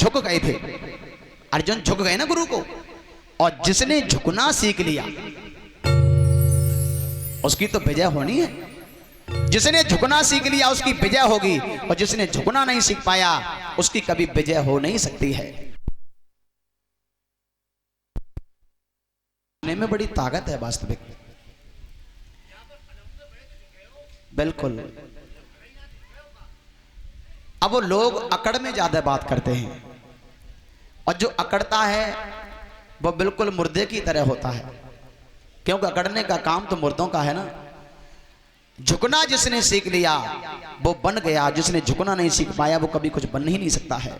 झुक गए थे, अर्जुन झुक गए ना गुरु को, और जिसने झुकना सीख लिया उसकी तो विजय होनी है। जिसने झुकना सीख लिया उसकी विजय होगी, और जिसने झुकना नहीं सीख पाया उसकी कभी विजय हो नहीं सकती है। में बड़ी ताकत है वास्तविक, बिल्कुल। अब वो लोग अकड़ में ज्यादा बात करते हैं, और जो अकड़ता है वो बिल्कुल मुर्दे की तरह होता है, क्योंकि अकड़ने का काम तो मुर्दों का है ना। झुकना जिसने सीख लिया वो बन गया, जिसने झुकना नहीं सीख पाया वो कभी कुछ बन ही नहीं सकता है।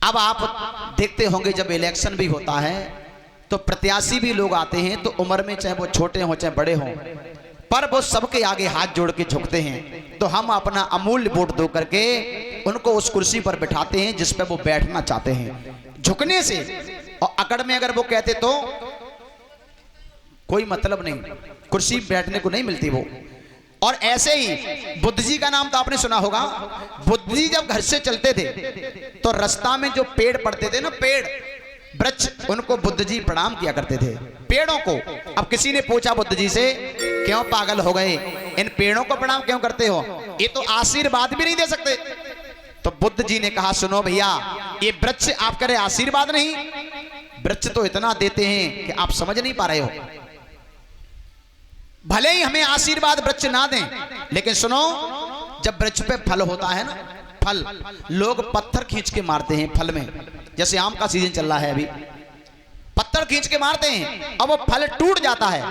अब आप देखते होंगे जब इलेक्शन भी होता है तो प्रत्याशी भी लोग आते हैं, तो उम्र में चाहे वो छोटे हों चाहे बड़े हों, पर वो सबके आगे हाथ जोड़ के झुकते हैं। तो हम अपना अमूल्य वोट दो करके उनको उस कुर्सी पर बिठाते हैं जिस पर वो बैठना चाहते हैं, झुकने से। और अकड़ में अगर वो कहते तो कोई मतलब नहीं, कुर्सी बैठने को नहीं मिलती वो। और ऐसे ही बुद्ध जी का नाम तो आपने सुना होगा। बुद्ध जी जब घर से चलते थे तो रास्ता में जो पेड़ पड़ते थे ना, पेड़ वृक्ष, उनको बुद्ध जी प्रणाम किया करते थे, पेड़ों को। अब किसी ने पूछा बुद्ध जी से, क्यों पागल हो गए, इन पेड़ों को प्रणाम क्यों करते हो, ये तो आशीर्वाद भी नहीं दे सकते। तो बुद्ध जी ने कहा, सुनो भैया, ये वृक्ष आप कह रहे आशीर्वाद नहीं, वृक्ष तो इतना देते हैं कि आप समझ नहीं पा रहे हो। भले ही हमें आशीर्वाद वृक्ष ना दें, लेकिन सुनो, जब वृक्ष पे फल होता है ना, फल, लोग पत्थर खींच के मारते हैं फल में। जैसे आम का सीजन चल रहा है अभी, पत्थर खींच के मारते हैं और वो फल टूट जाता है।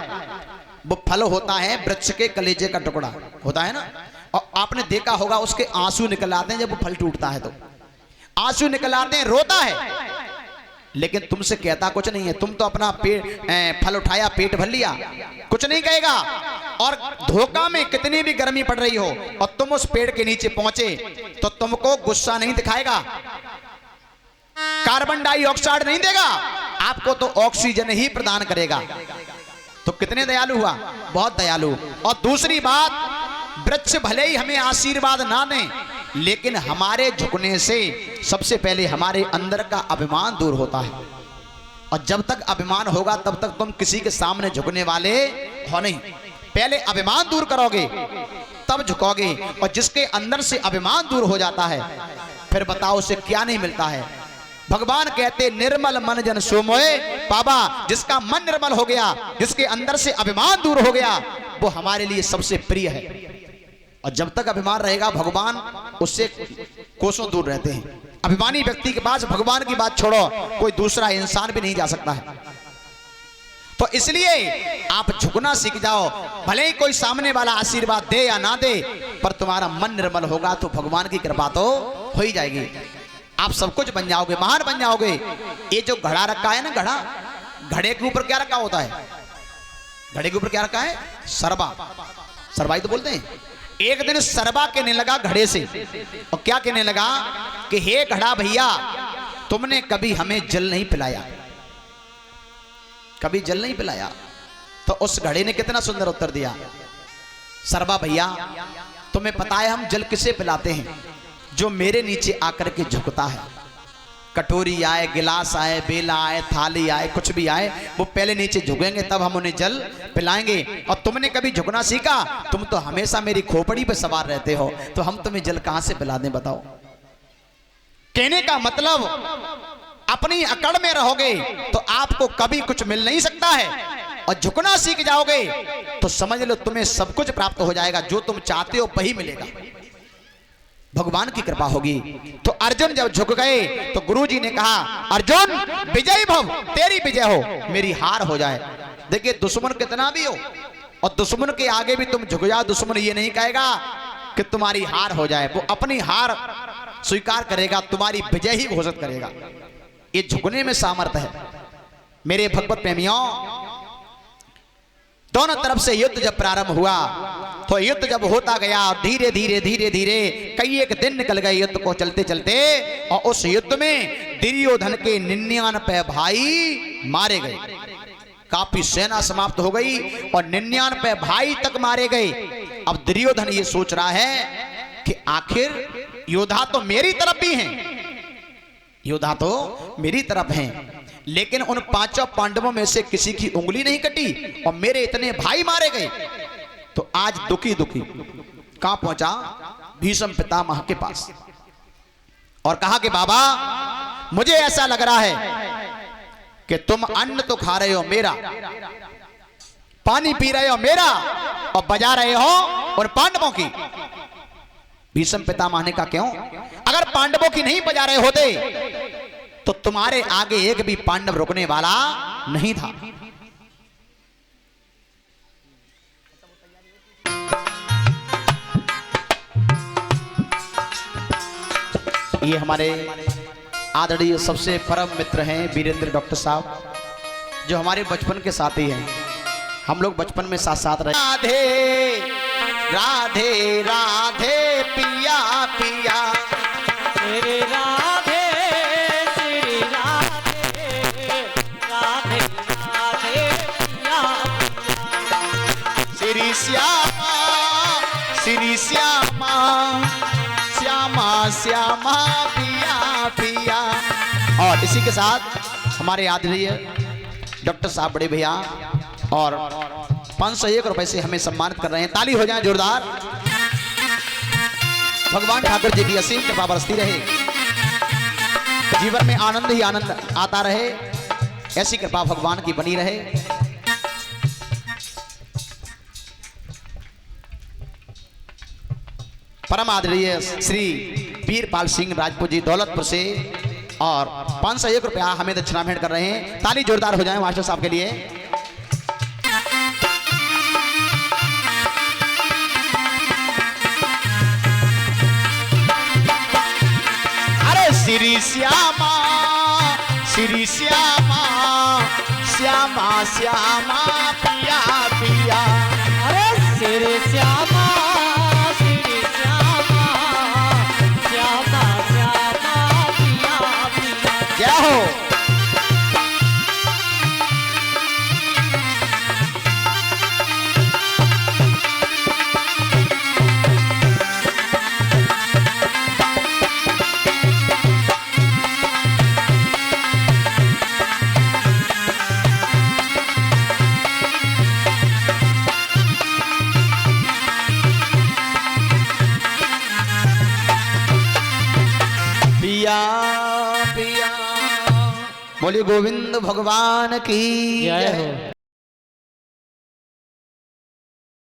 वो फल होता है वृक्ष के कलेजे का टुकड़ा होता है ना, और आपने देखा होगा उसके आंसू निकल आते हैं जब वो फल टूटता है, तो आंसू निकल आते हैं, रोता है, लेकिन तुमसे कहता कुछ नहीं है। तुम तो अपना फल उठाया, पेट भर लिया, कुछ नहीं कहेगा। और धोखा में कितनी भी गर्मी पड़ रही हो और तुम उस पेड़ के नीचे पहुंचे तो तुमको गुस्सा नहीं दिखाएगा, कार्बन डाइऑक्साइड नहीं देगा आपको, तो ऑक्सीजन ही प्रदान करेगा। तो कितने दयालु हुआ, बहुत दयालु। और दूसरी बात, वृक्ष भले ही हमें आशीर्वाद ना दें, लेकिन हमारे झुकने से सबसे पहले हमारे अंदर का अभिमान दूर होता है। और जब तक अभिमान होगा तब तक तुम किसी के सामने झुकने वाले हो नहीं। पहले अभिमान दूर करोगे तब झुकोगे, और जिसके अंदर से अभिमान दूर हो जाता है फिर बताओ उसे क्या नहीं मिलता है। भगवान कहते, निर्मल मन जन सो मोए पावा। जिसका मन निर्मल हो गया, जिसके अंदर से अभिमान दूर हो गया, वो हमारे लिए सबसे प्रिय है। और जब तक अभिमान रहेगा भगवान उससे कोसों दूर रहते हैं। अभिमानी व्यक्ति के पास भगवान की बात छोड़ो कोई दूसरा इंसान भी नहीं जा सकता है। तो इसलिए आप झुकना सीख जाओ, भले ही कोई सामने वाला आशीर्वाद दे या ना दे, पर तुम्हारा मन निर्मल होगा तो भगवान की कृपा तो हो ही जाएगी। आप सब कुछ बन जाओगे, महान बन जाओगे। ये जो घड़ा रखा है ना, घड़ा, घड़े के ऊपर क्या रखा होता है, घड़े के ऊपर क्या रखा है, सरबा, सरबाई तो बोलते हैं। एक दिन सरबा कहने लगा घड़े से, और क्या कहने लगा कि हे घड़ा भैया, तुमने कभी हमें जल नहीं पिलाया, कभी जल नहीं पिलाया। तो उस घड़े ने कितना सुंदर उत्तर दिया, सरबा भैया, तुम्हें पता है हम जल किसे पिलाते हैं, जो मेरे नीचे आकर के झुकता है। कटोरी आए, गिलास आए, बेला आए, थाली आए, कुछ भी आए, वो पहले नीचे झुकेंगे तब हम उन्हें जल पिलाएंगे। और तुमने कभी झुकना सीखा? तुम तो हमेशा मेरी खोपड़ी पे सवार रहते हो, तो हम तुम्हें जल कहां से पिला दें बताओ। कहने का मतलब, अपनी अकड़ में रहोगे तो आपको कभी कुछ मिल नहीं सकता है, और झुकना सीख जाओगे तो समझ लो तुम्हें सब कुछ प्राप्त हो जाएगा, जो तुम चाहते हो वही मिलेगा, भगवान की कृपा होगी। तो अर्जुन जब झुक गए तो गुरुजी ने कहा, अर्जुन विजयी भव, तेरी विजय हो, मेरी हार हो जाए। देखिए दुश्मन कितना भी हो और दुश्मन के आगे भी तुम झुक जाओ, दुश्मन ये नहीं कहेगा कि तुम्हारी हार हो जाए, वो अपनी हार स्वीकार करेगा, तुम्हारी विजय ही घोषित करेगा। ये झुकने में सामर्थ्य है। मेरे भगवत प्रेमियों, दोनों तरफ से युद्ध जब प्रारंभ हुआ तो युद्ध जब होता गया, धीरे धीरे धीरे धीरे कई एक दिन निकल गए युद्ध को चलते चलते, और उस युद्ध में दुर्योधन के 99 भाई मारे गए। काफी सेना समाप्त हो गई और 99 भाई तक मारे गए। अब दुर्योधन ये सोच रहा है कि आखिर योद्धा तो मेरी तरफ भी हैं, योद्धा तो मेरी तरफ हैं, लेकिन उन पांचों पांडवों में से किसी की उंगली नहीं कटी और मेरे इतने भाई मारे गए। तो आज दुखी दुखी कहां पहुंचा? भीष्म पितामह के पास और कहा कि बाबा, मुझे ऐसा लग रहा है कि तुम अन्न तो खा रहे हो मेरा, पानी पी रहे हो मेरा, और बजा रहे हो उन पांडवों की। भीष्म पितामह ने कहा क्यों? अगर पांडवों की नहीं बजा रहे होते तो तुम्हारे आगे एक भी पांडव रुकने वाला नहीं था। ये हमारे आदरणीय सबसे परम मित्र हैं वीरेंद्र डॉक्टर साहब, जो हमारे बचपन के साथी हैं। हम लोग बचपन में साथ साथ रहे। राधे राधे राधे पिया पिया, श्री राधे श्री राधे राधे राधे पिया श्री श्यामा श्री श्यामा श्यामा श्यामा पिया पिया। और इसी के साथ हमारे आदरणीय डॉक्टर साहब बड़े भैया और 501 रुपए से हमें सम्मानित कर रहे हैं। ताली हो जाए जोरदार। भगवान ठाकुर जी की असीम कृपा बरसती रहे, जीवन में आनंद ही आनंद आता रहे, ऐसी कृपा भगवान की बनी रहे। परम आदरणीय श्री वीरपाल सिंह राजपूत जी दौलतपुर से और 501 रुपया हमें दक्षिणा भेंट कर रहे हैं। ताली जोरदार हो जाए मास्टर साहब के लिए। अरे श्री श्यामा श्री श्यामा श्यामा श्यामा पिया पिया। अरे श्री श्यामा श्री श्यामा श्यामा श्यामा पिया पिया। क्या हो? पिया पिया। बोलिए गोविंद भगवान की जय हो।